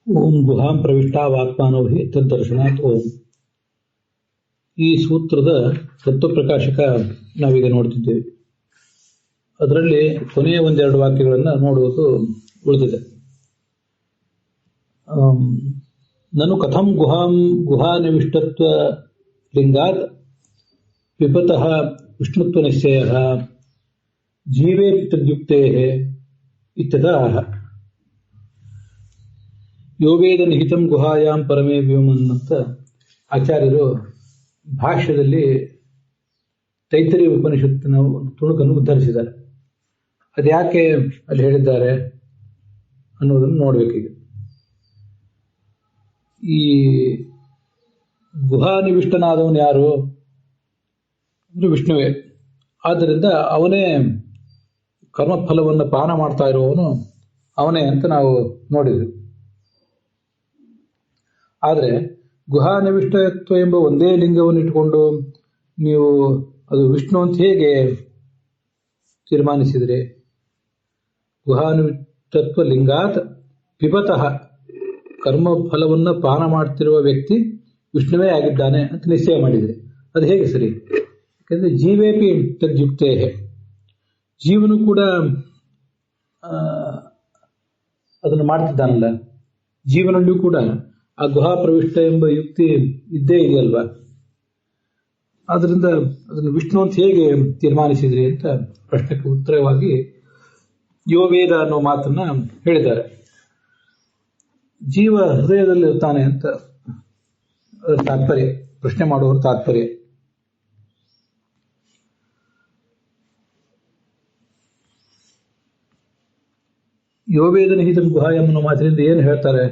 ಓಂ ಗುಹಾಂ ಪ್ರವಿಷ್ಟಾ ವಾಕ್ಮಾನೋ ಹಿ ತದ್ದರ್ಶನಾತ್ ಓಂ. ಈ ಸೂತ್ರದ ತತ್ವಪ್ರಕಾಶಕ ನಾವೀಗ ನೋಡ್ತಿದ್ದೇವೆ. ಅದರಲ್ಲಿ ಕೊನೆಯ ಒಂದೆರಡು ವಾಕ್ಯಗಳನ್ನು ನೋಡುವುದು ಉಳಿದಿದೆ. ನನು ಕಥಂ ಗುಹಾನಿವಿಷ್ಟತ್ವ ಲಿಂಗಾತ್ ಪಿಬತಃ ವಿಷ್ಣುತ್ವ ನಿಶ್ಚಯಃ ಜೀವೇ ತದ್ಯುಕ್ತೇಃ ಇತ್ಯದಾಹ. ಯೋವೇದ ನಿಹಿತಂ ಗುಹಾಯಾಂ ಪರಮೇ ವ್ಯೋಮನ್ ಅಂತ ಆಚಾರ್ಯರು ಭಾಷ್ಯದಲ್ಲಿ ತೈತರಿಯ ಉಪನಿಷತ್ತಿನ ತುಣುಕನ್ನು ಉದ್ಧರಿಸಿದ್ದಾರೆ. ಅದ್ಯಾಕೆ ಅಲ್ಲಿ ಹೇಳಿದ್ದಾರೆ ಅನ್ನೋದನ್ನು ನೋಡಬೇಕೀಗ. ಈ ಗುಹಾನಿವಿಷ್ಟನಾದವನು ಯಾರು ಅಂದ್ರೆ ವಿಷ್ಣುವೇ. ಆದ್ದರಿಂದ ಅವನೇ ಕರ್ಮಫಲವನ್ನು ಪಾನ ಮಾಡ್ತಾ ಇರುವವನು ಅವನೇ ಅಂತ ನಾವು ನೋಡಿದ್ವಿ. ಆದರೆ ಗುಹಾನಿವಿಷ್ಟತ್ವ ಎಂಬ ಒಂದೇ ಲಿಂಗವನ್ನು ಇಟ್ಟುಕೊಂಡು ನೀವು ಅದು ವಿಷ್ಣು ಅಂತ ಹೇಗೆ ತೀರ್ಮಾನಿಸಿದ್ರಿ? ಗುಹಾನಿವಿಷ್ಟತ್ವ ಲಿಂಗಾತ್ ಪಿಬತಃ, ಕರ್ಮ ಫಲವನ್ನು ಪಾನ ಮಾಡ್ತಿರುವ ವ್ಯಕ್ತಿ ವಿಷ್ಣುವೇ ಆಗಿದ್ದಾನೆ ಅಂತ ನಿಶ್ಚಯ ಮಾಡಿದ್ರಿ. ಅದು ಹೇಗೆ ಸರಿ? ಯಾಕಂದ್ರೆ ಜೀವೇಪಿ ತದ್ಯುಕ್ತೇ, ಜೀವನು ಕೂಡ ಅದನ್ನು ಮಾಡ್ತಿದ್ದಾನಲ್ಲ. ಜೀವನಲ್ಲೂ ಕೂಡ ಆ ಗುಹಾ ಪ್ರವಿಷ್ಟ ಎಂಬ ಯುಕ್ತಿ ಇದ್ದೇ ಇದೆಯಲ್ವಾ. ಆದ್ರಿಂದ ಅದನ್ನು ವಿಷ್ಣು ಅಂತ ಹೇಗೆ ತೀರ್ಮಾನಿಸಿದ್ರಿ ಅಂತ ಪ್ರಶ್ನೆಗೆ ಉತ್ತರವಾಗಿ ಯೋವೇದ ಅನ್ನೋ ಮಾತನ್ನ ಹೇಳಿದ್ದಾರೆ. ಜೀವ ಹೃದಯದಲ್ಲಿರ್ತಾನೆ ಅಂತ ತಾತ್ಪರ್ಯ, ಪ್ರಶ್ನೆ ಮಾಡುವವರು ತಾತ್ಪರ್ಯ. ಯೋವೇದ ನಿಹಿತಂ ಗುಹಾಯಂ ಅನ್ನೋ ಮಾತಿನಿಂದ ಏನು ಹೇಳ್ತಾರೆ?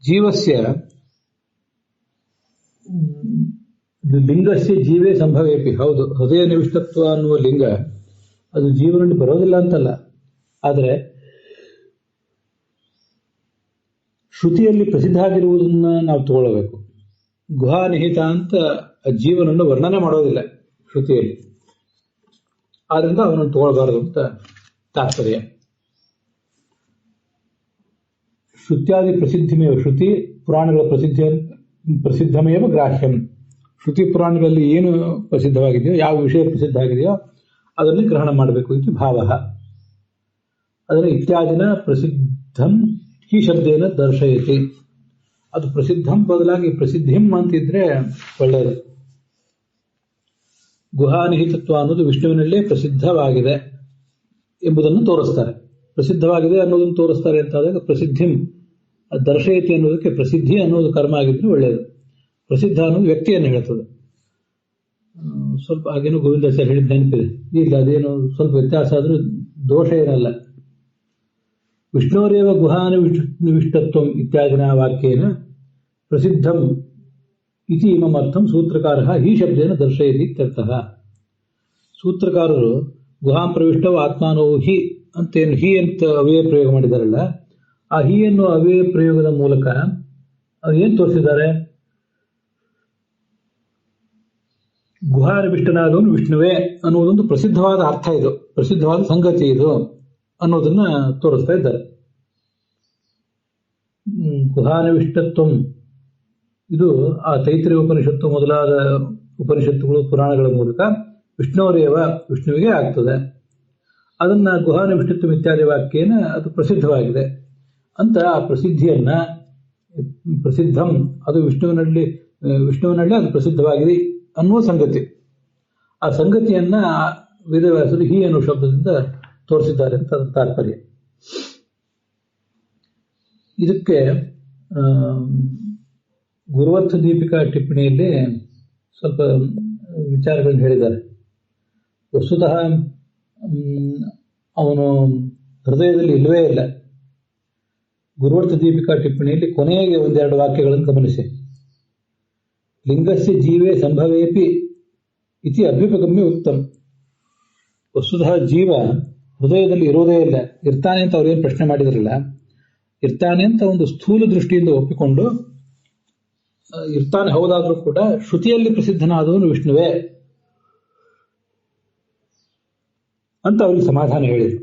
ಜೀವಸ್ಯ ಲಿಂಗಸ್ಯ ಜೀವೇ ಸಂಭವೇಪಿ. ಹೌದು, ಹೃದಯ ನಿವಿಷ್ಟತ್ವ ಅನ್ನುವ ಲಿಂಗ ಅದು ಜೀವನಲ್ಲಿ ಬರೋದಿಲ್ಲ ಅಂತಲ್ಲ. ಆದರೆ ಶ್ರುತಿಯಲ್ಲಿ ಪ್ರಸಿದ್ಧ ಆಗಿರುವುದನ್ನ ನಾವು ತಗೊಳ್ಳಬೇಕು. ಗುಹಾನಿಹಿತ ಅಂತ ಜೀವನನ್ನು ವರ್ಣನೆ ಮಾಡೋದಿಲ್ಲ ಶ್ರುತಿಯಲ್ಲಿ. ಆದ್ರಿಂದ ಅವನನ್ನು ತಗೊಳ್ಬಾರದು ಅಂತ ತಾತ್ಪರ್ಯ. ಶ್ರುತ್ಯಾದಿ ಪ್ರಸಿದ್ಧಿಮೇವ, ಶ್ರುತಿ ಪುರಾಣಗಳ ಪ್ರಸಿದ್ಧಮೇವ ಗ್ರಾಹ್ಯಂ. ಶ್ರುತಿ ಪುರಾಣಗಳಲ್ಲಿ ಏನು ಪ್ರಸಿದ್ಧವಾಗಿದೆಯೋ, ಯಾವ ವಿಷಯ ಪ್ರಸಿದ್ಧ ಆಗಿದೆಯೋ ಅದನ್ನು ಗ್ರಹಣ ಮಾಡಬೇಕು ಇದು ಭಾವ. ಅದನ್ನು ಇತ್ಯಾದಿನ ಪ್ರಸಿದ್ಧಂ ಈ ಶಬ್ದೇನ ದರ್ಶಯತಿ. ಅದು ಪ್ರಸಿದ್ಧಂ ಬದಲಾಗಿ ಪ್ರಸಿದ್ಧಿಂ ಅಂತಿದ್ರೆ ಒಳ್ಳೆಯದು. ಗುಹಾನಿಹಿತತ್ವ ಅನ್ನೋದು ವಿಷ್ಣುವಿನಲ್ಲೇ ಪ್ರಸಿದ್ಧವಾಗಿದೆ ಎಂಬುದನ್ನು ತೋರಿಸ್ತಾರೆ. ಪ್ರಸಿದ್ಧವಾಗಿದೆ ಅನ್ನೋದನ್ನು ತೋರಿಸ್ತಾರೆ ಅಂತಾದಾಗ ಪ್ರಸಿದ್ಧಿಂ ದರ್ಶಯತಿ ಅನ್ನೋದಕ್ಕೆ ಪ್ರಸಿದ್ಧಿ ಅನ್ನೋದು ಕರ್ಮ ಆಗಿದ್ರೆ ಒಳ್ಳೆಯದು. ಪ್ರಸಿದ್ಧ ಅನ್ನೋದು ವ್ಯಕ್ತಿಯನ್ನು ಹೇಳ್ತದೆ. ಸ್ವಲ್ಪ ಹಾಗೇನು ಗೋವಿಂದಾಚಾರ್ಯ ಹೇಳಿದ ನೆನಪಿದೆ. ಇಲ್ಲ, ಅದೇನು ಸ್ವಲ್ಪ ವ್ಯತ್ಯಾಸ ಆದರೂ ದೋಷ ಏನಲ್ಲ. ವಿಷ್ಣೋರೇವ ಗುಹಾನಿವಿಷ್ಟತ್ವ ಇತ್ಯಾದಿನ ವಾಕ್ಯೇನ ಪ್ರಸಿದ್ಧಂ ಇತಿ ಇಮಮರ್ಥಂ ಸೂತ್ರಕಾರಃ ಈ ಶಬ್ದೇನ ದರ್ಶಯತಿ ಇತ್ಯರ್ಥಃ. ಸೂತ್ರಕಾರರು ಗುಹಾಂ ಪ್ರವಿಷ್ಟವ ಆತ್ಮಾನೋ ಹಿ ಅಂತೇನು ಹಿ ಅಂತ ಅವ್ಯಯ ಪ್ರಯೋಗ ಮಾಡಿದಾರಲ್ಲ, ಆ ಹಿ ಅನ್ನೋ ಅವ್ಯಯ ಪ್ರಯೋಗದ ಮೂಲಕ ಅವ್ರು ಏನು ತೋರಿಸಿದ್ದಾರೆ? ಗುಹಾನಿವಿಷ್ಟನಾದವನು ವಿಷ್ಣುವೇ ಅನ್ನೋದೊಂದು ಪ್ರಸಿದ್ಧವಾದ ಅರ್ಥ, ಇದು ಪ್ರಸಿದ್ಧವಾದ ಸಂಗತಿ ಇದು ಅನ್ನೋದನ್ನ ತೋರಿಸ್ತಾ ಇದ್ದಾರೆ. ಗುಹಾನಿವಿಷ್ಟತ್ವಂ ಇದು ಆ ತೈತ್ರಿಯ ಉಪನಿಷತ್ತು ಮೊದಲಾದ ಉಪನಿಷತ್ತುಗಳು ಪುರಾಣಗಳ ಮೂಲಕ ವಿಷ್ಣುವರೇವ ವಿಷ್ಣುವಿಗೆ ಆಗ್ತದೆ. ಅದನ್ನ ಗುಹಾನಿವಿಷ್ಟತ್ವ ಇತ್ಯಾದಿ ವಾಕ್ಯೇನ ಅದು ಪ್ರಸಿದ್ಧವಾಗಿದೆ ಅಂತ ಆ ಪ್ರಸಿದ್ಧಿಯನ್ನ ಪ್ರಸಿದ್ಧಂ ಅದು ವಿಷ್ಣುವಿನಲ್ಲಿ ಅದು ಪ್ರಸಿದ್ಧವಾಗಿದೆ ಅನ್ನುವ ಸಂಗತಿ. ಆ ಸಂಗತಿಯನ್ನ ವೇದವ್ಯಾಸರು ಹಿ ಅನ್ನುವ ಶಬ್ದದಿಂದ ತೋರಿಸಿದ್ದಾರೆ ಅಂತ ಅದರ ತಾತ್ಪರ್ಯ. ಇದಕ್ಕೆ ಗುರುವರ್ಥ ದೀಪಿಕಾ ಟಿಪ್ಪಣಿಯಲ್ಲಿ ಸ್ವಲ್ಪ ವಿಚಾರಗಳನ್ನು ಹೇಳಿದ್ದಾರೆ. ವಸ್ತುತಃ ಅವನು ಹೃದಯದಲ್ಲಿ ಇಲ್ಲವೇ ಇಲ್ಲ. ಗುರುವರ್ಥ ದೀಪಿಕಾ ಟಿಪ್ಪಣಿಯಲ್ಲಿ ಕೊನೆಗೆ ಒಂದೆರಡು ವಾಕ್ಯಗಳನ್ನು ಗಮನಿಸಿ. ಲಿಂಗಸ್ಯ ಜೀವೇ ಸಂಭವೇಪಿ ಇತಿ ಅಭ್ಯುಪಗಮ್ಯ ಉತ್ತಮ. ವಸ್ತುತಃ ಜೀವ ಹೃದಯದಲ್ಲಿ ಇರೋದೇ ಇಲ್ಲ, ಇರ್ತಾನೆ ಅಂತ ಅವ್ರೇನು ಪ್ರಶ್ನೆ ಮಾಡಿದ್ರಲ್ಲ, ಇರ್ತಾನೆ ಅಂತ ಒಂದು ಸ್ಥೂಲ ದೃಷ್ಟಿಯಿಂದ ಒಪ್ಪಿಕೊಂಡು ಇರ್ತಾನೆ. ಹೌದಾದ್ರೂ ಕೂಡ ಶ್ರುತಿಯಲ್ಲಿ ಪ್ರಸಿದ್ಧನಾದವನು ವಿಷ್ಣುವೇ ಅಂತ ಅವ್ರಿಗೆ ಸಮಾಧಾನ ಹೇಳಿದರು.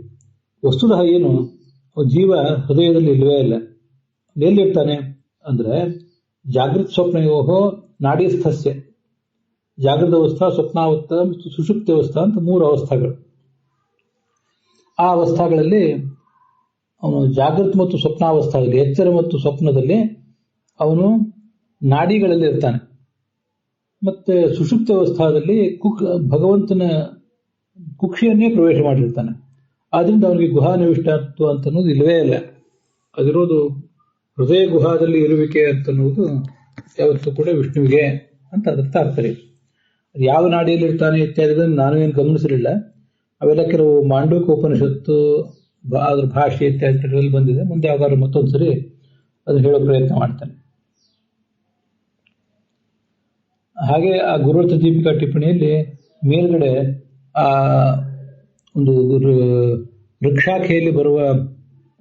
ವಸ್ತುತಃ ಏನು, ಜೀವ ಹೃದಯದಲ್ಲಿ ಇಲ್ಲವೇ ಇಲ್ಲ. ಎಲ್ಲಿರ್ತಾನೆ ಅಂದ್ರೆ ಜಾಗೃತ್ ಸ್ವಪ್ನಯೋಹೋ ನಾಡೀಸ್ಥಸ್ಯ, ಜಾಗೃತ ಅವಸ್ಥಾ, ಸ್ವಪ್ನಾವಸ್ಥಾ ಮತ್ತು ಸುಷುಪ್ತಿ ಅವಸ್ಥಾ ಅಂತ 3 ಅವಸ್ಥಾಗಳು. ಆ ಅವಸ್ಥಾಗಳಲ್ಲಿ ಅವನು ಜಾಗೃತ ಮತ್ತು ಸ್ವಪ್ನಾವಸ್ಥಾದಲ್ಲಿ, ಎಚ್ಚರ ಮತ್ತು ಸ್ವಪ್ನದಲ್ಲಿ ಅವನು ನಾಡಿಗಳಲ್ಲಿ ಇರ್ತಾನೆ. ಮತ್ತೆ ಸುಷುಪ್ತ ಅವಸ್ಥಾದಲ್ಲಿ ಭಗವಂತನ ಕುಕ್ಷಿಯನ್ನೇ ಪ್ರವೇಶ ಮಾಡಿರ್ತಾನೆ. ಆದ್ರಿಂದ ಅವನಿಗೆ ಗುಹಾನಿವಿಷ್ಟತ್ವ ಅಂತ ಅನ್ನೋದು ಇಲ್ಲವೇ ಇಲ್ಲ. ಅದಿರೋದು ಹೃದಯ ಗುಹಾದಲ್ಲಿ ಇರುವಿಕೆ ಅಂತನ್ನುವುದು ಯಾವತ್ತೂ ಕೂಡ ವಿಷ್ಣುವಿಗೆ ಅಂತ ಅದರ ತಾತ್ಪರ್ಯ. ಅದು ಯಾವ ನಾಡಿಯಲ್ಲಿ ಇರ್ತಾನೆ ಇತ್ಯಾದಿಗಳನ್ನು ನಾನು ಏನು ಗಮನಿಸಲಿಲ್ಲ. ಅವೆಲ್ಲ ಕೆಲವು ಮಾಂಡೂಕ ಉಪನಿಷತ್ತು ಅದ್ರ ಭಾಷೆ ಇತ್ಯಾದಿಗಳಲ್ಲಿ ಬಂದಿದೆ. ಮುಂದೆ ಯಾವಾಗಾದ್ರೂ ಮತ್ತೊಂದ್ಸರಿ ಅದನ್ನು ಹೇಳೋ ಪ್ರಯತ್ನ ಮಾಡ್ತಾನೆ. ಹಾಗೆ ಆ ಗುರುವರ್ಥ ದೀಪಿಕಾ ಟಿಪ್ಪಣಿಯಲ್ಲಿ ಮೇಲ್ಗಡೆ ಆ ಒಂದು ವೃಕ್ಷಾಖೆಯಲ್ಲಿ ಬರುವ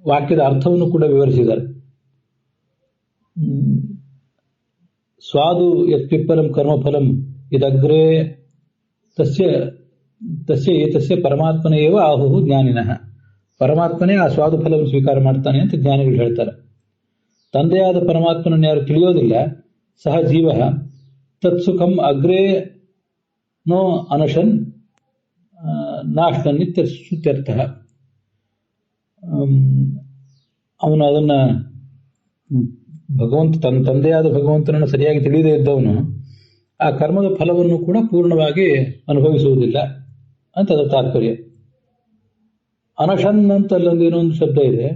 ವಾಕ್ಯದ ಅರ್ಥವನ್ನು ಕೂಡ ವಿವರಿಸಿದ್ದಾರೆ. ಸ್ವಾದು ಯತ್ಪಿಪ್ಪಲಂ ಕರ್ಮಫಲಂ ಇದಗ್ರೇ ತಸ್ಯ ಏತಸ್ಯ ಪರಮಾತ್ಮನೇ ಏವ ಆಹುಹು ಜ್ಞಾನಿನಃ. ಪರಮಾತ್ಮನೇ ಆ ಸ್ವಾದು ಫಲವನ್ನು ಸ್ವೀಕಾರ ಮಾಡ್ತಾನೆ ಅಂತ ಜ್ಞಾನಿಗಳು ಹೇಳ್ತಾರೆ. ತಂದೆಯಾದ ಪರಮಾತ್ಮನನ್ನು ಯಾರು ತಿಳಿಯೋದಿಲ್ಲ, ಸಹ ಜೀವ ತತ್ಸುಖಂ ಅಗ್ರೇ ನೋ ಅನಶನ್ ನಾಶ್ನನ್ನಿತ್ಯರ್ಥ. ಅವನು ಅದನ್ನ ತನ್ನ ತಂದೆಯಾದ ಭಗವಂತನನ್ನು ಸರಿಯಾಗಿ ತಿಳಿಯದೇ ಇದ್ದವನು ಆ ಕರ್ಮದ ಫಲವನ್ನು ಕೂಡ ಪೂರ್ಣವಾಗಿ ಅನುಭವಿಸುವುದಿಲ್ಲ ಅಂತ ಅದರ ತಾತ್ಪರ್ಯ. ಅನಶನ್ ಅಂತ ಅಲ್ಲೊಂದು ಏನೊಂದು ಶಬ್ದ ಇದೆ,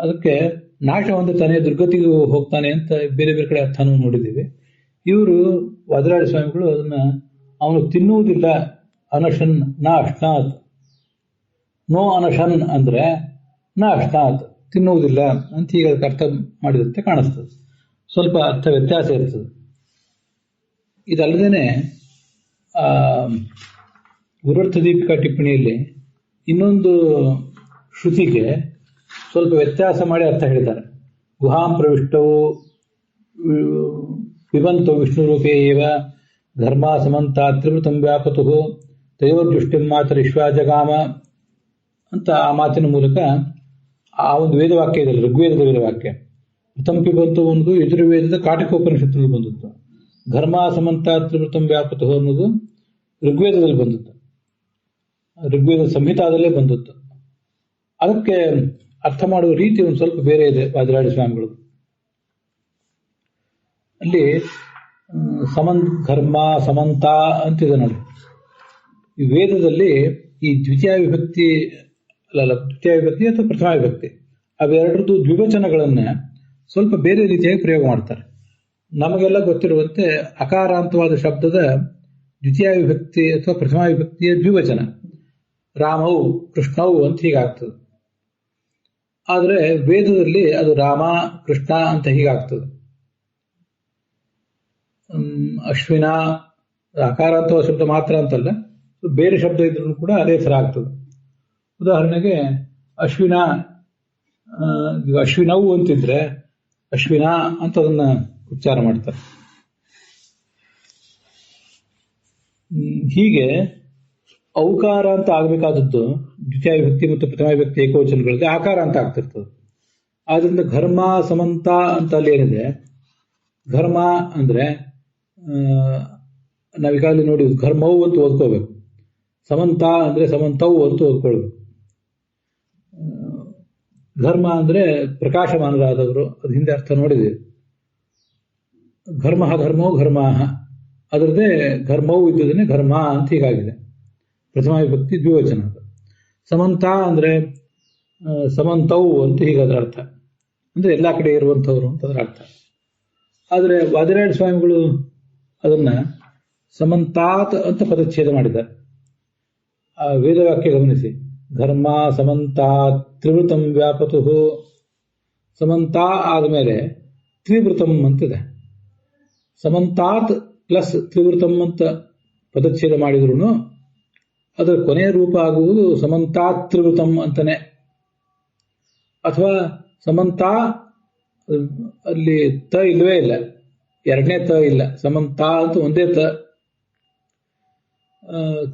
ಅದಕ್ಕೆ ನಾಶ ಹೊಂದುತ್ತಾನೆ, ದುರ್ಗತಿಗೆ ಹೋಗ್ತಾನೆ ಅಂತ ಬೇರೆ ಬೇರೆ ಕಡೆ ಅರ್ಥನೂ ನೋಡಿದ್ದೀವಿ. ಇವರು ವಾದಿರಾಜ ಸ್ವಾಮಿಗಳು ಅದನ್ನ ಅವನು ತಿನ್ನುವುದಿಲ್ಲ, ಅನಶನ್ ನ ಅಶ್ನಾತ್. ನೋ ಅನಶನ್ ಅಂದ್ರೆ ನ ಅಶ್ನಾತ್, ತಿನ್ನುವುದಿಲ್ಲ ಅಂತ ಈಗ ಅದಕ್ಕೆ ಅರ್ಥ ಮಾಡಿದಂತೆ ಕಾಣಿಸ್ತದೆ. ಸ್ವಲ್ಪ ಅರ್ಥ ವ್ಯತ್ಯಾಸ ಇರ್ತದೆ. ಇದಲ್ಲದೇನೆ ಗುರುವರ್ಥ ದೀಪಿಕಾ ಟಿಪ್ಪಣಿಯಲ್ಲಿ ಇನ್ನೊಂದು ಶ್ರುತಿಗೆ ಸ್ವಲ್ಪ ವ್ಯತ್ಯಾಸ ಮಾಡಿ ಅರ್ಥ ಹೇಳಿದ್ದಾರೆ. ಗುಹಾಂ ಪ್ರವಿಷ್ಟವು ಪಿಬಂತೋ ವಿಷ್ಣು ರೂಪೇ ಏವ ಧರ್ಮ ಸಮಂತ ತ್ರಿವೃತಂ ವ್ಯಾಪತು ತಯೋರ್ದೃಷ್ಟಿಂ ಮಾತರಿಶ್ವ ಜಗಾಮ ಅಂತ ಆ ಮಾತಿನ ಮೂಲಕ ಆ ಒಂದು ವೇದವಾಕ್ಯ ಇದೆ, ಋಗ್ವೇದದ ವೇದವಾಕ್ಯ. ಋತಂ ಪಿಬಂತು ಒಂದು ಯಜುರ್ವೇದದ ಕಾಟಿಕೋಪನಿಷತ್ತಿನಲ್ಲಿ ಬಂದದ್ದು. ಧರ್ಮ ಸಮಂತ ತ್ರಿವೃತಂ ವ್ಯಾಪತು ಅನ್ನೋದು ಋಗ್ವೇದದಲ್ಲಿ ಬಂದದ್ದು, ಋಗ್ವೇದ ಸಂಹಿತಾದಲ್ಲೇ ಬಂದದ್ದು. ಅದಕ್ಕೆ ಅರ್ಥ ಮಾಡುವ ರೀತಿ ಒಂದು ಸ್ವಲ್ಪ ಬೇರೆ ಇದೆ ವಾದಿರಾಜ ಸ್ವಾಮಿಗಳು. ಅಲ್ಲಿ ಧರ್ಮ ಸಮಂತ ಅಂತಿದೆ ನೋಡಿ. ಈ ವೇದದಲ್ಲಿ ಈ ದ್ವಿತೀಯ ವಿಭಕ್ತಿ ಅಥವಾ ಪ್ರಥಮ ವಿಭಕ್ತಿ ಅವೆರಡರದ್ದು ದ್ವಿವಚನಗಳನ್ನ ಸ್ವಲ್ಪ ಬೇರೆ ರೀತಿಯಾಗಿ ಪ್ರಯೋಗ ಮಾಡ್ತಾರೆ. ನಮಗೆಲ್ಲ ಗೊತ್ತಿರುವಂತೆ ಅಕಾರಾಂತವಾದ ಶಬ್ದದ ದ್ವಿತೀಯ ವಿಭಕ್ತಿ ಅಥವಾ ಪ್ರಥಮ ವಿಭಕ್ತಿಯ ದ್ವಿವಚನ ರಾಮವು ಕೃಷ್ಣವು ಅಂತ ಹೀಗಾಗ್ತದೆ. ಆದರೆ ವೇದದಲ್ಲಿ ಅದು ರಾಮ ಕೃಷ್ಣ ಅಂತ ಹೀಗಾಗ್ತದೆ. ಅಶ್ವಿನ ಅಕಾರಾಂತವಾದ ಶಬ್ದ ಮಾತ್ರ ಅಂತಲ್ಲ, ಬೇರೆ ಶಬ್ದ ಇದ್ರೂ ಕೂಡ ಅದೇ ಥರ ಆಗ್ತದೆ. ಉದಾಹರಣೆಗೆ ಅಶ್ವಿನವು ಅಂತಿದ್ರೆ ಅಶ್ವಿನ ಅಂತ ಅದನ್ನ ಉಚ್ಚಾರ ಮಾಡ್ತಾರೆ. ಹೀಗೆ ಔಕಾರ ಅಂತ ಆಗ್ಬೇಕಾದದ್ದು ದ್ವಿತೀಯ ವಿಭಕ್ತಿ ಮತ್ತು ಪ್ರಥಮ ವಿಭಕ್ತಿ ಏಕವಚನಗಳಿಗೆ ಆಕಾರ ಅಂತ ಆಗ್ತಿರ್ತದೆ. ಆದ್ರಿಂದ ಘರ್ಮ ಸಮಂತ ಅಂತ ಅಲ್ಲಿ ಏನಿದೆ, ಘರ್ಮ ಅಂದ್ರೆ ನಾವೀಗಾಗಲೇ ನೋಡಿ ಘರ್ಮವು ಅಂತ ಓದ್ಕೋಬೇಕು, ಸಮಂತ ಅಂದ್ರೆ ಸಮಂತವು ಅಂತ ಓದ್ಕೊಳ್ಬೇಕು. ಘರ್ಮ ಅಂದ್ರೆ ಪ್ರಕಾಶಮಾನರಾದವರು, ಅದು ಹಿಂದೆ ಅರ್ಥ ನೋಡಿದೆ. ಘರ್ಮ ಘರ್ಮೋ ಘರ್ಮಾಹ, ಅದರದ್ದೇ ಘರ್ಮವು ಇದ್ದದನ್ನೇ ಘರ್ಮ ಅಂತ ಹೀಗಾಗಿದೆ. ಪ್ರಥಮ ವಿಭಕ್ತಿ ದ್ವಿವಚನ. ಸಮಂತ ಅಂದ್ರೆ ಸಮಂತವು ಅಂತ ಹೀಗದರ ಅರ್ಥ, ಅಂದ್ರೆ ಎಲ್ಲಾ ಕಡೆ ಇರುವಂಥವ್ರು ಅಂತ ಅದರ ಅರ್ಥ. ಆದರೆ ವಾದಿರಾಜ ಸ್ವಾಮಿಗಳು ಅದನ್ನ ಸಮಂತಾತ್ ಅಂತ ಪದಚ್ಛೇದ ಮಾಡಿದ್ದಾರೆ. ಆ ವೇದವಾಕ್ಯ ಗಮನಿಸಿ, ಘರ್ಮ ಸಮಂತಾತ್ ತ್ರಿವೃತಂ ವ್ಯಾಪತು. ಸಮಂತ ಆದಮೇಲೆ ತ್ರಿವೃತಂ ಅಂತಿದೆ. ಸಮಂತಾತ್ ಪ್ಲಸ್ ತ್ರಿವೃತಂ ಅಂತ ಪದಚ್ಛೇದ ಮಾಡಿದ್ರು ಅದರ ಕೊನೆಯ ರೂಪ ಆಗುವುದು ಸಮಂತಾತ್ ತ್ರಿವೃತಂ ಅಂತಾನೆ. ಅಥವಾ ಸಮಂತ ಅಲ್ಲಿ ತ ಇಲ್ಲವೇ ಇಲ್ಲ, ಎರಡನೇ ತ ಇಲ್ಲ, ಸಮಂತ ಅಂತ ಒಂದೇ ತ.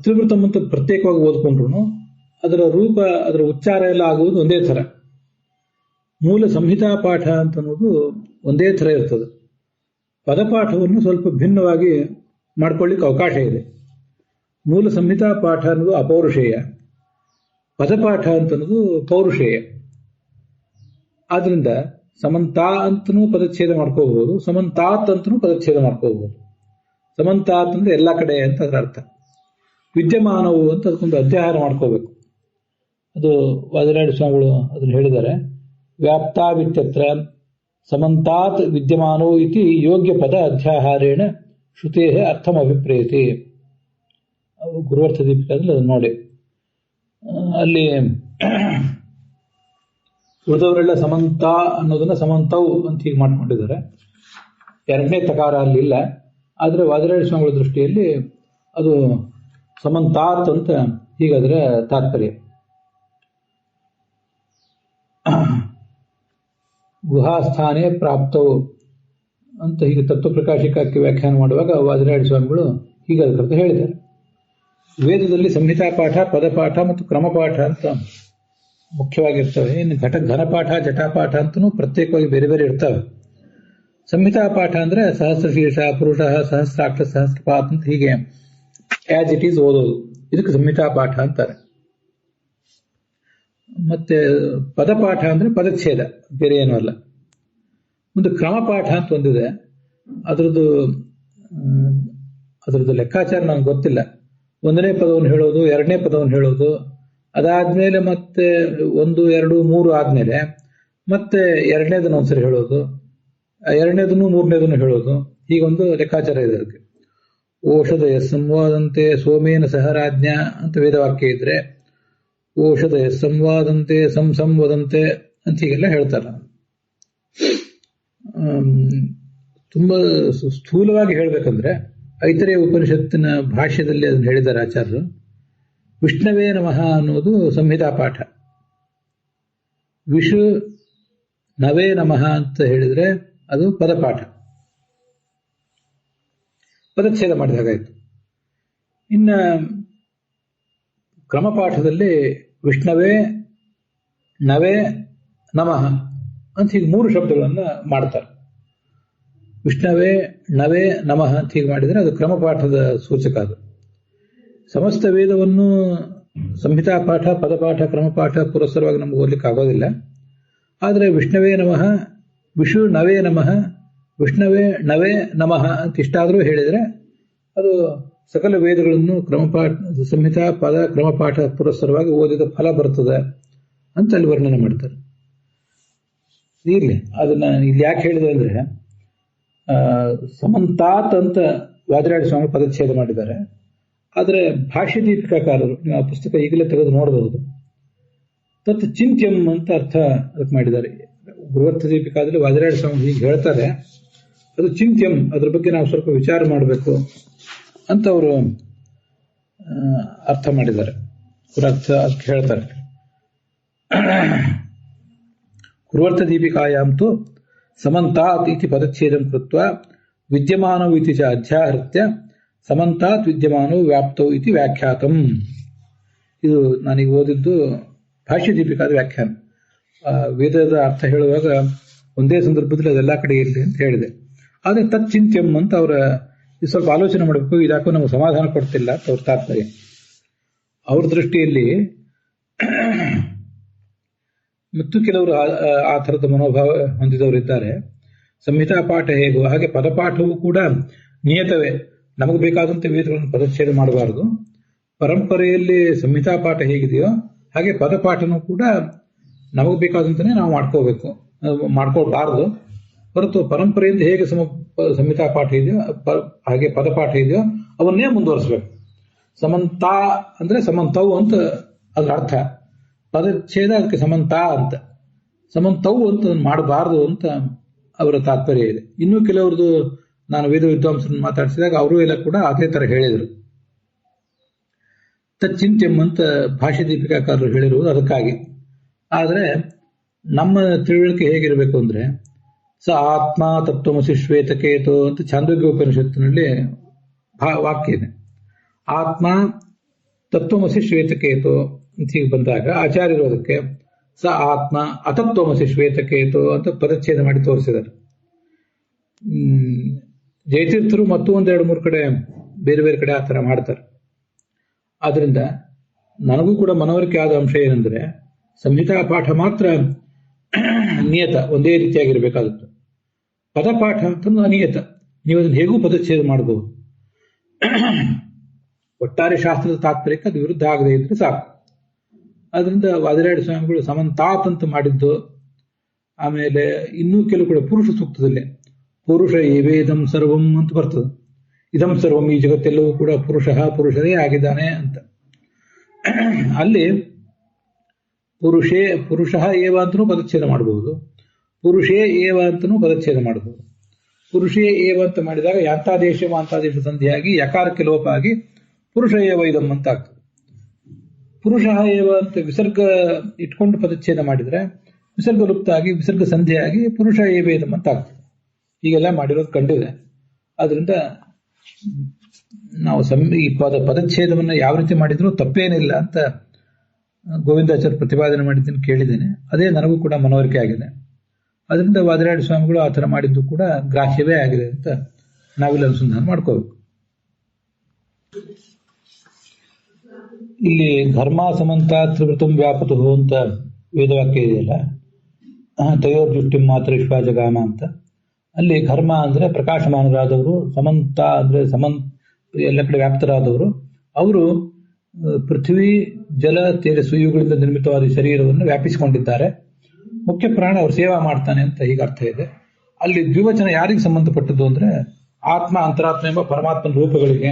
ತ್ರಿವೃತಂ ಅಂತ ಪ್ರತ್ಯೇಕವಾಗಿ ಓದ್ಕೊಂಡ್ರು ಅದರ ರೂಪ, ಅದರ ಉಚ್ಚಾರ ಎಲ್ಲ ಆಗುವುದು ಒಂದೇ ಥರ. ಮೂಲ ಸಂಹಿತಾ ಪಾಠ ಅಂತ ಅನ್ನೋದು ಒಂದೇ ಥರ ಇರ್ತದೆ. ಪದಪಾಠವನ್ನು ಸ್ವಲ್ಪ ಭಿನ್ನವಾಗಿ ಮಾಡ್ಕೊಳ್ಳಿಕ್ಕೆ ಅವಕಾಶ ಇದೆ. ಮೂಲ ಸಂಹಿತಾ ಪಾಠ ಅನ್ನೋದು ಅಪೌರುಷೇಯ, ಪದಪಾಠ ಅಂತ ಅನ್ನೋದು ಪೌರುಷೇಯ. ಆದ್ರಿಂದ ಸಮಂತಾ ಅಂತನೂ ಪದಚ್ಛೇದ ಮಾಡ್ಕೋಬಹುದು, ಸಮಂತಾತ್ ಅಂತನೂ ಪದಚ್ಛೇದ ಮಾಡ್ಕೋಬಹುದು. ಸಮಂತಾತ್ ಅಂದ್ರೆ ಎಲ್ಲ ಕಡೆ ಅಂತ ಅದರ ಅರ್ಥ. ವಿದ್ಯಮಾನವು ಅಂತ ಅದಕ್ಕೊಂದು ಅಧ್ಯಾಹಾರ ಮಾಡ್ಕೋಬೇಕು. ಅದು ವಾದಿರಾಜ ಸ್ವಾಮಿಗಳು ಅದನ್ನು ಹೇಳಿದ್ದಾರೆ. ವ್ಯಾಪ್ತಾವಿತ್ಯತ್ರ ಸಮಂತಾತ್ ವಿದ್ಯಮಾನೋ ಇತಿ ಯೋಗ್ಯ ಪದ ಅಧ್ಯಾಹಾರೇಣ ಶ್ರುತೇ ಅರ್ಥಮಭಿಪ್ರೇತಿ. ಗುರುವರ್ಥ ದೀಪಿಕಾದಲ್ಲಿ ಅದನ್ನು ನೋಡಿ. ಅಲ್ಲಿ ಉಳಿದವರೆಲ್ಲ ಸಮಂತ ಅನ್ನೋದನ್ನ ಸಮಂತವು ಅಂತ ಹೀಗೆ ಮಾಡ್ಕೊಂಡಿದ್ದಾರೆ. ಎರಡನೇ ತಕಾರ ಅಲ್ಲಿಲ್ಲ. ಆದರೆ ವಾದಿರಾಜ ಸ್ವಾಮಿಗಳ ದೃಷ್ಟಿಯಲ್ಲಿ ಅದು ಸಮಂತಾತ್ ಅಂತ ಹೀಗಾದ್ರೆ ತಾತ್ಪರ್ಯ. ಗುಹಾಸ್ಥಾನೇ ಪ್ರಾಪ್ತವು ಅಂತ ಹೀಗೆ ತತ್ವಪ್ರಕಾಶಿಕಕ್ಕೆ ವ್ಯಾಖ್ಯಾನ ಮಾಡುವಾಗ ವಾದಿರಾಜ ಸ್ವಾಮಿಗಳು ಹೀಗೆ ಅದಕ್ಕರ್ಥ ಹೇಳಿದ್ದಾರೆ. ವೇದದಲ್ಲಿ ಸಂಹಿತಾ ಪಾಠ, ಪದಪಾಠ ಮತ್ತು ಕ್ರಮಪಾಠ ಅಂತ ಮುಖ್ಯವಾಗಿರ್ತವೆ. ಇನ್ನು ಘನಪಾಠ, ಜಟಾಪಾಠ ಅಂತನೂ ಪ್ರತ್ಯೇಕವಾಗಿ ಬೇರೆ ಬೇರೆ ಇರ್ತವೆ. ಸಂಹಿತಾ ಪಾಠ ಅಂದ್ರೆ ಸಹಸ್ರಶೀರ್ಷ, ಪುರುಷ, ಸಹಸ್ರಾಕ್ಷ, ಸಹಸ್ರಪಾತ್ ಅಂತ ಹೀಗೆ ಆಸ್ ಇಟ್ ಈಸ್ ಓದೋದು. ಇದಕ್ಕೆ ಸಂಹಿತಾ ಪಾಠ ಅಂತಾರೆ. ಮತ್ತೆ ಪದಪಾಠ ಅಂದ್ರೆ ಪದಚ್ಛೇದ, ಬೇರೆ ಏನೂ ಅಲ್ಲ. ಒಂದು ಕ್ರಮಪಾಠ ಅಂತ ಒಂದಿದೆ. ಅದರದ್ದು ಲೆಕ್ಕಾಚಾರ ನನಗೆ ಗೊತ್ತಿಲ್ಲ. ಒಂದನೇ ಪದವನ್ನು ಹೇಳೋದು, ಎರಡನೇ ಪದವನ್ನು ಹೇಳೋದು, ಅದಾದ್ಮೇಲೆ ಮತ್ತೆ 1, 2, 3 ಆದ್ಮೇಲೆ ಮತ್ತೆ ಎರಡನೇದನ್ನು ಒಂದ್ಸರಿ ಹೇಳೋದು, ಎರಡನೇದನ್ನು ಮೂರನೇದನ್ನು ಹೇಳೋದು, ಹೀಗೊಂದು ಲೆಕ್ಕಾಚಾರ ಇದೆ ಅದಕ್ಕೆ. ಓಷಧಯ ಸಂವಾದಂತೆ ಸೋಮೇನ ಸಹ ರಾಜ್ಞಾ ಅಂತ ವೇದವಾಕ್ಯ ಇದ್ರೆ, ಓಷಧಯ ಸಂವಾದಂತೆ ಸಂವದಂತೆ ಅಂತ ಹೀಗೆಲ್ಲ ಹೇಳ್ತಾರೆ. ತುಂಬಾ ಸ್ಥೂಲವಾಗಿ ಹೇಳ್ಬೇಕಂದ್ರೆ ಐತರೇಯ ಉಪನಿಷತ್ತಿನ ಭಾಷ್ಯದಲ್ಲಿ ಅದನ್ನು ಹೇಳಿದ್ದಾರೆ ಆಚಾರ್ಯರು. ವಿಷ್ಣವೇ ನಮಃ ಅನ್ನೋದು ಸಂಹಿತಾ ಪಾಠ. ವಿಷು ನವೇ ನಮಃ ಅಂತ ಹೇಳಿದ್ರೆ ಅದು ಪದಪಾಠ, ಪದಚ್ಛೇದ ಮಾಡಿದ ಹಾಗಾಯಿತು. ಇನ್ನು ಕ್ರಮಪಾಠದಲ್ಲಿ ವಿಷ್ಣವೇ ನವೇ ನಮಃ ಅಂತ ಹೀಗೆ 3 ಶಬ್ದಗಳನ್ನು ಮಾಡ್ತಾರೆ. ವಿಷ್ಣವೇ ನವೇ ನಮಃ ಅಂತ ಹೀಗೆ ಮಾಡಿದರೆ ಅದು ಕ್ರಮಪಾಠದ ಸೂಚಕ. ಅದು ಸಮಸ್ತ ವೇದವನ್ನು ಸಂಹಿತಾ ಪಾಠ, ಪದಪಾಠ, ಕ್ರಮಪಾಠ ಪುರಸ್ಸರವಾಗಿ ನಮ್ಗೆ ಓದಲಿಕ್ಕೆ ಆಗೋದಿಲ್ಲ. ಆದರೆ ವಿಷ್ಣವೇ ನಮಃ, ವಿಷು ನವೇ ನಮಃ, ವಿಷ್ಣವೇ ನವೇ ನಮಃ ಅಂತ ಇಷ್ಟಾದರೂ ಹೇಳಿದರೆ ಅದು ಸಕಲ ವೇದಗಳನ್ನು ಕ್ರಮಪಾಠ, ಸಂಹಿತಾ ಪದ ಕ್ರಮಪಾಠ ಪುರಸ್ಸರವಾಗಿ ಓದಿದ ಫಲ ಬರ್ತದೆ ಅಂತ ಅಲ್ಲಿ ವರ್ಣನೆ ಮಾಡ್ತಾರೆ. ಇರ್ಲಿ, ಅದನ್ನ ಇಲ್ಲಿ ಯಾಕೆ ಹೇಳಿದೆ ಅಂದ್ರೆ ಸಮಂತಾತ್ ಅಂತ ವಾದಿರಾಜ ಸ್ವಾಮಿ ಪದಚ್ಛೇದ ಮಾಡಿದ್ದಾರೆ. ಆದರೆ ಭಾಷ್ಯ ದೀಪಿಕಾಕಾರರು, ನೀವು ಆ ಪುಸ್ತಕ ಈಗಲೇ ತೆಗೆದು ನೋಡಬಹುದು, ತತ್ ಚಿಂತ್ಯಂ ಅಂತ ಅರ್ಥ ಅದಕ್ಕೆ ಮಾಡಿದ್ದಾರೆ. ಗುರುವರ್ಥ ದೀಪಿಕಾದಲ್ಲಿ ವಾದಿರಾಜ ಸ್ವಾಮಿ ಹೀಗೆ ಹೇಳ್ತಾರೆ, ಅದು ಚಿಂತ್ಯಂ, ಅದ್ರ ಬಗ್ಗೆ ನಾವು ಸ್ವಲ್ಪ ವಿಚಾರ ಮಾಡಬೇಕು ಅಂತ ಅವರು ಅರ್ಥ ಮಾಡಿದ್ದಾರೆ. ಅರ್ಥ ಅದಕ್ಕೆ ಹೇಳ್ತಾರೆ. ಗುರುವರ್ಥ ದೀಪಿಕಾಯಾಂತು ಸಮಂತಾತ್ ಇತಿ ಪದಚ್ಛೇದಂ ಕೃತ್ವ ವಿದ್ಯಮಾನವು ಇತಿ ಚ ಅಧ್ಯಾಹೃತ್ಯ ಸಮಂತಾತ್ ವಿದ್ಯಮಾನೋ ವ್ಯಾಪ್ತೌ ಇತಿ ವ್ಯಾಖ್ಯಾತಂ. ಇದು ನಾನೀಗ ಓದಿದ್ದು ಭಾಷ್ಯ ದೀಪಿಕಾದ ವ್ಯಾಖ್ಯಾನ. ವೇದದ ಅರ್ಥ ಹೇಳುವಾಗ ಒಂದೇ ಸಂದರ್ಭದಲ್ಲಿ ಅದೆಲ್ಲ ಕಡೆ ಇರಲಿ ಅಂತ ಹೇಳಿದೆ. ಆದರೆ ತಚ್ಚಿಂತ್ಯಂ ಅಂತ ಅವರ ಸ್ವಲ್ಪ ಆಲೋಚನೆ ಮಾಡಬೇಕು. ಇದಾಕೋ ನಮಗೆ ಸಮಾಧಾನ ಕೊಡ್ತಿಲ್ಲ ಅಂತ ಅವ್ರ ತಾತ್ಪರ್ಯ. ಅವ್ರ ದೃಷ್ಟಿಯಲ್ಲಿ ಮತ್ತು ಕೆಲವರು ಆ ಥರದ ಮನೋಭಾವ ಹೊಂದಿದವರಿದ್ದಾರೆ. ಸಂಹಿತಾ ಪಾಠ ಹೇಗೋ ಹಾಗೆ ಪದಪಾಠವೂ ಕೂಡ ನಿಯತವೇ. ನಮಗೆ ಬೇಕಾದಂತೆ ವೇದಗಳನ್ನು ಪದಚ್ಛೇದ ಮಾಡಬಾರದು. ಪರಂಪರೆಯಲ್ಲಿ ಸಂಹಿತಾ ಪಾಠ ಹೇಗಿದೆಯೋ ಹಾಗೆ ಪದಪಾಠನೂ ಕೂಡ ನಮಗೆ ಬೇಕಾದಂತೆಯೇ ನಾವು ಮಾಡ್ಕೊಳ್ಬಾರದು. ಹೊರತು ಪರಂಪರೆಯಿಂದ ಹೇಗೆ ಸಂಹಿತಾ ಪಾಠ ಇದೆಯೋ ಹಾಗೆ ಪದಪಾಠ ಇದೆಯೋ ಅವನ್ನೇ ಮುಂದುವರಿಸಬೇಕು. ಸಮಂತಾ ಅಂದ್ರೆ ಸಮಂತವು ಅಂತ ಅದ್ರ ಅರ್ಥ. ಪದಚ್ಛೇದ ಅದಕ್ಕೆ ಸಮಂತಾ ಅಂತ, ಸಮಂತವು ಅಂತ ಮಾಡಬಾರದು ಅಂತ ಅವರ ತಾತ್ಪರ್ಯ ಇದೆ. ಇನ್ನೂ ಕೆಲವ್ರದ್ದು ನಾನು ವೇದ ವಿದ್ವಾಂಸರನ್ನು ಮಾತಾಡಿಸಿದಾಗ ಅವರು ಎಲ್ಲ ಕೂಡ ಅದೇ ತರ ಹೇಳಿದರು. ತಚ್ಚಿಂತ್ಯಂ ಅಂತ ಭಾಷ್ಯ ದೀಪಿಕಾಕಾರರು ಹೇಳಿರುವುದು ಅದಕ್ಕಾಗಿ. ಆದರೆ ನಮ್ಮ ತಿಳುವಳಿಕೆ ಹೇಗಿರಬೇಕು ಅಂದ್ರೆ, ಸ ಆತ್ಮ ತತ್ವಮಸಿ ಶ್ವೇತಕೇತು ಅಂತ ಛಾಂದೋಗ್ಯ ಉಪನಿಷತ್ತಿನಲ್ಲಿ ವಾಕ್ಯ ಇದೆ. ಆತ್ಮ ತತ್ವಮಸಿ ಶ್ವೇತಕೇತು ಅಂತ ಹೀಗೆ ಬಂದಾಗ ಆಚಾರ್ಯರು ಅದಕ್ಕೆ ಸ ಆತ್ಮ ಅತತ್ವಮಸಿ ಶ್ವೇತಕೇತು ಅಂತ ಪದಚ್ಛೇದ ಮಾಡಿ ತೋರಿಸಿದ್ದಾರೆ. ಜಯತೀರ್ಥರು ಮತ್ತು ಒಂದೆರಡು ಮೂರು ಕಡೆ ಬೇರೆ ಬೇರೆ ಕಡೆ ಆ ಥರ ಮಾಡ್ತಾರೆ. ಆದ್ರಿಂದ ನನಗೂ ಕೂಡ ಮನವರಿಕೆ ಆದ ಅಂಶ ಏನಂದ್ರೆ, ಸಂಹಿತಾ ಪಾಠ ಮಾತ್ರ ನಿಯತ, ಒಂದೇ ರೀತಿಯಾಗಿರ್ಬೇಕಾಗುತ್ತೆ. ಪದಪಾಠ ಅಂತಂದು ಅನಿಯತ, ನೀವು ಅದನ್ನು ಹೇಗೂ ಪದಚ್ಛೇದ ಮಾಡಬಹುದು. ಒಟ್ಟಾರೆ ಶಾಸ್ತ್ರದ ತಾತ್ಪರ್ಯಕ್ಕೆ ಅದು ವಿರುದ್ಧ ಆಗದೆ ಇದ್ರೆ ಸಾಕು. ಆದ್ರಿಂದ ವಾದಿರಾಯಣ ಸ್ವಾಮಿಗಳು ಸಮಂತಾತ್ ಅಂತ ಮಾಡಿದ್ದು. ಆಮೇಲೆ ಇನ್ನೂ ಕೆಲವು ಕಡೆ ಪುರುಷ ಸೂಕ್ತದಲ್ಲೇ ಪುರುಷ ಏವೇದಂ ಸರ್ವಂ ಅಂತ ಬರ್ತದೆ. ಇದಂ ಸರ್ವಂ, ಈ ಜಗತ್ತೆಲ್ಲವೂ ಕೂಡ ಪುರುಷರೇ ಆಗಿದ್ದಾನೆ ಅಂತ. ಅಲ್ಲಿ ಪುರುಷ ಏವ ಅಂತನೂ ಪದಚ್ಛೇದ ಮಾಡಬಹುದು, ಪುರುಷೇ ಏವ ಅಂತನೂ ಪದಚ್ಛೇದ ಮಾಡಬಹುದು. ಪುರುಷೇ ಏವ ಅಂತ ಮಾಡಿದಾಗ ಯಾಂತಾದೇಶ ಮಾಂತಾದೇಶ ಸಂಧಿಯಾಗಿ ಯಕಾರಕ್ಕೆ ಲೋಪ ಆಗಿ ಪುರುಷ ಏವ ಇದಂ ಅಂತ ಆಗ್ತದೆ. ಪುರುಷ ಏವ ಅಂತ ವಿಸರ್ಗ ಇಟ್ಕೊಂಡು ಪದಚ್ಛೇದ ಮಾಡಿದ್ರೆ ವಿಸರ್ಗ ಲುಪ್ತ ಆಗಿ ವಿಸರ್ಗ ಸಂಧಿಯಾಗಿ ಪುರುಷ ಏವ ಇದಂ ಅಂತ ಆಗ್ತದೆ. ಹೀಗೆಲ್ಲ ಮಾಡಿರೋದು ಕಂಡಿದೆ. ಆದ್ರಿಂದ ನಾವು ಈ ಪದಚ್ಛೇದವನ್ನು ಯಾವ ರೀತಿ ಮಾಡಿದ್ರು ತಪ್ಪೇನಿಲ್ಲ ಅಂತ ಗೋವಿಂದಾಚಾರ್ಯ ಪ್ರತಿಪಾದನೆ ಮಾಡಿದ್ದನ್ನು ಕೇಳಿದ್ದೇನೆ. ಅದೇ ನನಗೂ ಕೂಡ ಮನವರಿಕೆ ಆಗಿದೆ. ಅದರಿಂದ ವಾದಿರಾಯಣ ಸ್ವಾಮಿಗಳು ಆ ಥರ ಮಾಡಿದ್ದು ಕೂಡ ಗ್ರಾಹ್ಯವೇ ಆಗಿದೆ ಅಂತ ನಾವಿಲ್ಲಿ ಅನುಸಂಧಾನ ಮಾಡ್ಕೋಬೇಕು. ಇಲ್ಲಿ ಘರ್ಮ ಸಮಂತ ತ್ರಿವೃತಂ ವ್ಯಾಪತು ಅಂತ ವೇದವಾಕ್ಯ ಇದೆಯಲ್ಲ, ತಯೋರ್ಜುಷ್ಟಿ ಮಾತ್ರ ವಿಶ್ವಾಜಗಾಮ ಅಂತ. ಅಲ್ಲಿ ಘರ್ಮ ಅಂದ್ರೆ ಪ್ರಕಾಶಮಾನರಾದವರು, ಸಮಂತ ಅಂದ್ರೆ ಎಲ್ಲ ಕಡೆ ವ್ಯಾಪ್ತರಾದವರು. ಅವರು ಪೃಥ್ವಿ ಜಲ ತೇಜಸ್ಸು ಇವುಗಳಿಂದ ನಿರ್ಮಿತವಾದ ಶರೀರವನ್ನು ವ್ಯಾಪಿಸಿಕೊಂಡಿದ್ದಾರೆ. ಮುಖ್ಯ ಪ್ರಾಣ ಅವರು ಸೇವಾ ಮಾಡ್ತಾನೆ ಅಂತ ಹೀಗೆ ಅರ್ಥ ಇದೆ. ಅಲ್ಲಿ ದ್ವಿವಚನ ಯಾರಿಗೆ ಸಂಬಂಧಪಟ್ಟದ್ದು ಅಂದ್ರೆ ಆತ್ಮ ಅಂತರಾತ್ಮ ಎಂಬ ಪರಮಾತ್ಮನ ರೂಪಗಳಿಗೆ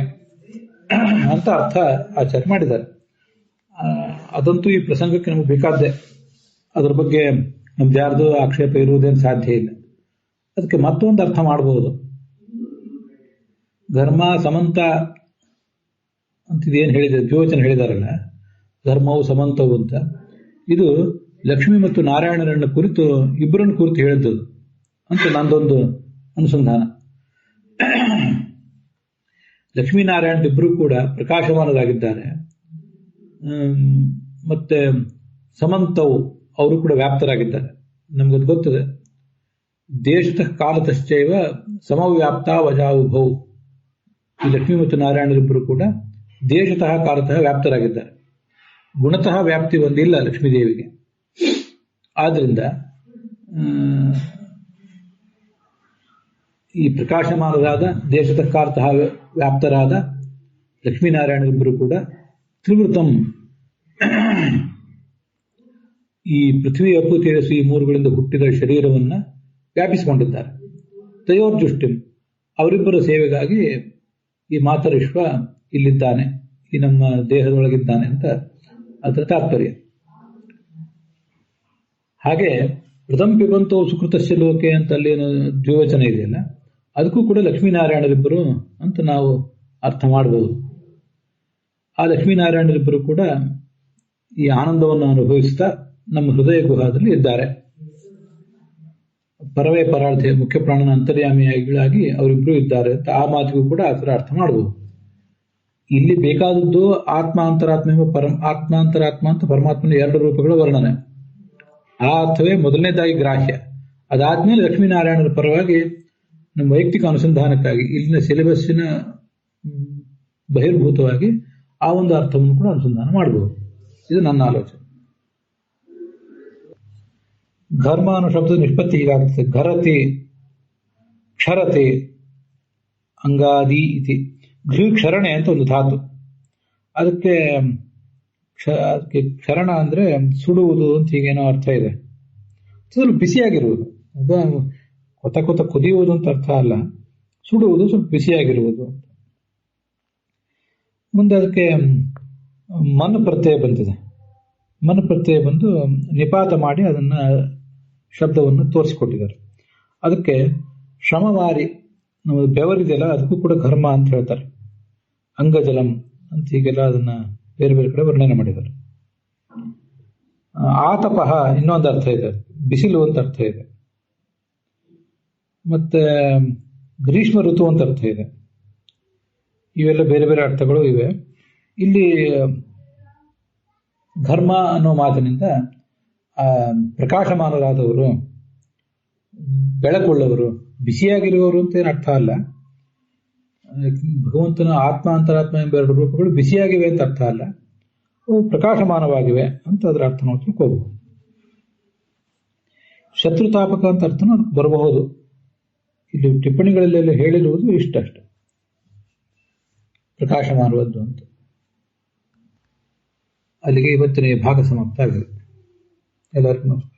ಅಂತ ಅರ್ಥ ಆಚಾರ್ಯ ಮಾಡಿದ್ದಾರೆ. ಅದಂತೂ ಈ ಪ್ರಸಂಗಕ್ಕೆ ನಮಗೆ ಬೇಕಾದ್ದೆ. ಅದ್ರ ಬಗ್ಗೆ ನಮ್ದು ಯಾರ್ದು ಆಕ್ಷೇಪ ಇರುವುದೇನು ಸಾಧ್ಯ ಇಲ್ಲ. ಅದಕ್ಕೆ ಮತ್ತೊಂದು ಅರ್ಥ ಮಾಡಬಹುದು. ಧರ್ಮ ಸಮಂತ ಅಂತಿದೇನು ಹೇಳಿದೆ, ದ್ವಿವಚನ ಹೇಳಿದಾರಲ್ಲ, ಧರ್ಮವು ಸಮಂತವು ಅಂತ. ಇದು ಲಕ್ಷ್ಮಿ ಮತ್ತು ನಾರಾಯಣರನ್ನ ಕುರಿತು ಇಬ್ಬರನ್ನು ಕುರಿತು ಹೇಳಿದ್ದು ಅಂತ ನಂದೊಂದು ಅನುಸಂಧಾನ. ಲಕ್ಷ್ಮೀನಾರಾಯಣರಿಬ್ಬರು ಕೂಡ ಪ್ರಕಾಶಮಾನರಾಗಿದ್ದಾರೆ. ಮತ್ತೆ ಸಮಂತವು ಅವರು ಕೂಡ ವ್ಯಾಪ್ತರಾಗಿದ್ದಾರೆ. ನಮ್ಗದು ಗೊತ್ತದೆ. ದೇಶತಃ ಕಾಲತಶ್ಚೈವ ಸಮವ್ಯಾಪ್ತ ವಜಾವುಭೌ. ಈ ಲಕ್ಷ್ಮೀ ಮತ್ತು ನಾರಾಯಣರಿಬ್ಬರು ಕೂಡ ದೇಶತಃ ಕಾಲತಃ ವ್ಯಾಪ್ತರಾಗಿದ್ದಾರೆ. ಗುಣತಃ ವ್ಯಾಪ್ತಿ ಒಂದಿಲ್ಲ ಲಕ್ಷ್ಮೀದೇವಿಗೆ. ಆದ್ರಿಂದ ಈ ಪ್ರಕಾಶಮಾನರಾದ ದೇಶತಃ ಕಾಲತಃ ವ್ಯಾಪ್ತರಾದ ಲಕ್ಷ್ಮೀನಾರಾಯಣರಿಬ್ಬರು ಕೂಡ ತ್ರಿವೃತಂ, ಈ ಪೃಥ್ವಿ ಅಪ್ಪು ತೇಜಸ್ಸು ಈ ಮೂರುಗಳಿಂದ ಹುಟ್ಟಿದ ಶರೀರವನ್ನ ವ್ಯಾಪಿಸಿಕೊಂಡಿದ್ದಾರೆ. ತಯೋರ್ಜುಷ್ಟಿಂ, ಅವರಿಬ್ಬರ ಸೇವೆಗಾಗಿ ಈ ಮಾತರಿಶ್ವ ಇಲ್ಲಿದ್ದಾನೆ, ಈ ನಮ್ಮ ದೇಹದೊಳಗಿದ್ದಾನೆ ಅಂತ ಅದರ ತಾತ್ಪರ್ಯ. ಹಾಗೆ ಪ್ರಥಮ ಪಿಬಂತೋ ಸುಕೃತಸ್ಯ ಲೋಕೆ ಅಂತ ಅಲ್ಲಿ ದ್ವಿವಚನ ಇದೆಯಲ್ಲ, ಅದಕ್ಕೂ ಕೂಡ ಲಕ್ಷ್ಮೀನಾರಾಯಣರಿಬ್ಬರು ಅಂತ ನಾವು ಅರ್ಥ ಮಾಡಬಹುದು. ಆ ಲಕ್ಷ್ಮೀನಾರಾಯಣರಿಬ್ಬರು ಕೂಡ ಈ ಆನಂದವನ್ನು ಅನುಭವಿಸ್ತಾ ನಮ್ಮ ಹೃದಯ ಗುಹಾದಲ್ಲಿ ಇದ್ದಾರೆ. ಪರವೇ ಪರಾರ್ಥ ಮುಖ್ಯ ಪ್ರಾಣನ ಅಂತರ್ಯಾಮಿಯಾಗಿ ಅವರಿಬ್ಬರು ಇದ್ದಾರೆ ಅಂತ ಆ ಮಾತಿಗೂ ಕೂಡ ಆ ಥರ ಅರ್ಥ ಮಾಡಬಹುದು. ಇಲ್ಲಿ ಬೇಕಾದದ್ದು ಆತ್ಮ ಅಂತರಾತ್ಮ ಆತ್ಮ ಅಂತರಾತ್ಮ ಅಂತ ಪರಮಾತ್ಮನ ಎರಡು ರೂಪಗಳ ವರ್ಣನೆ. ಆ ಅರ್ಥವೇ ಮೊದಲನೇದಾಗಿ ಗ್ರಾಹ್ಯ. ಅದಾದ್ಮೇಲೆ ಲಕ್ಷ್ಮೀನಾರಾಯಣರ ಪರವಾಗಿ ನಮ್ಮ ವೈಯಕ್ತಿಕ ಅನುಸಂಧಾನಕ್ಕಾಗಿ ಇಲ್ಲಿನ ಸಿಲೆಬಸ್ಸಿನ ಬಹಿರ್ಭೂತವಾಗಿ ಆ ಒಂದು ಅರ್ಥವನ್ನು ಕೂಡ ಅನುಸಂಧಾನ ಮಾಡಬಹುದು. ಇದು ನನ್ನ ಆಲೋಚನೆ. ಘರ್ಮ ಅನ್ನೋ ಶಬ್ದ ನಿಷ್ಪತ್ತಿ ಹೀಗಾಗ್ತದೆ. ಘರತಿ, ಕ್ಷರತಿ, ಅಂಗಾದಿ ಇತಿ. ಘೃಕ್ಷರಣೆ ಅಂತ ಒಂದು ಧಾತು. ಅದಕ್ಕೆ ಕ್ಷರಣ ಅಂದ್ರೆ ಸುಡುವುದು ಅಂತ ಹೀಗೇನೋ ಅರ್ಥ ಇದೆ. ಸ್ವಲ್ಪ ಬಿಸಿಯಾಗಿರುವುದು, ಕೊತ ಕೊತ ಕುದಿಯುವುದು ಅಂತ ಅರ್ಥ ಅಲ್ಲ, ಸುಡುವುದು, ಸ್ವಲ್ಪ ಬಿಸಿಯಾಗಿರುವುದು ಅಂತ. ಮುಂದೆ ಅದಕ್ಕೆ ಮನ್ ಪ್ರತ್ಯಯ ಬಂದಿದೆ. ಮನ್ ಪ್ರತ್ಯಯ ಬಂದು ನಿಪಾತ ಮಾಡಿ ಅದನ್ನ ಶಬ್ದವನ್ನು ತೋರಿಸಿಕೊಟ್ಟಿದ್ದಾರೆ. ಅದಕ್ಕೆ ಶ್ರಮವಾರಿ, ನಮ್ಮ ಬೆವರಿದೆಯಲ್ಲ, ಅದಕ್ಕೂ ಕೂಡ ಘರ್ಮ ಅಂತ ಹೇಳ್ತಾರೆ. ಅಂಗಜಲಂ ಅಂತ ಹೀಗೆಲ್ಲ ಅದನ್ನ ಬೇರೆ ಬೇರೆ ಕಡೆ ವರ್ಣನೆ ಮಾಡಿದ್ದಾರೆ. ಆತಪಃ ಇನ್ನೊಂದು ಅರ್ಥ ಇದೆ, ಬಿಸಿಲು ಅಂತ ಅರ್ಥ ಇದೆ. ಮತ್ತೆ ಗ್ರೀಷ್ಮ ಋತು ಅಂತ ಅರ್ಥ ಇದೆ. ಇವೆಲ್ಲ ಬೇರೆ ಬೇರೆ ಅರ್ಥಗಳು ಇವೆ. ಇಲ್ಲಿ ಘರ್ಮ ಅನ್ನೋ ಮಾತಿನಿಂದ ಪ್ರಕಾಶಮಾನರಾದವರು, ಬೆಳಕುಳ್ಳವರು, ಬಿಸಿಯಾಗಿರುವವರು ಅಂತ ಏನು ಅರ್ಥ ಅಲ್ಲ. ಭಗವಂತನ ಆತ್ಮ ಅಂತರಾತ್ಮ ಎಂಬ ಎರಡು ರೂಪಗಳು ಬಿಸಿಯಾಗಿವೆ ಅಂತ ಅರ್ಥ ಅಲ್ಲ, ಅವು ಪ್ರಕಾಶಮಾನವಾಗಿವೆ ಅಂತ ಅದರ ಅರ್ಥ ನಾವು ತಿಳ್ಕೋಬಹುದು. ಶತ್ರುತಾಪಕ ಅಂತ ಅರ್ಥನೂ ಅದಕ್ಕೆ ಬರಬಹುದು. ಇಲ್ಲಿ ಟಿಪ್ಪಣಿಗಳಲ್ಲೆಲ್ಲ ಹೇಳಿರುವುದು ಇಷ್ಟಷ್ಟೆ, ಪ್ರಕಾಶಮಾನವದ್ದು ಅಂತ. ಅಲ್ಲಿಗೆ ಇವತ್ತಿನ ಭಾಗ ಸಮಾಪ್ತ ಆಗಿದೆ. ಎಲ್ಲರಿಗೂ ನಮಸ್ಕಾರ.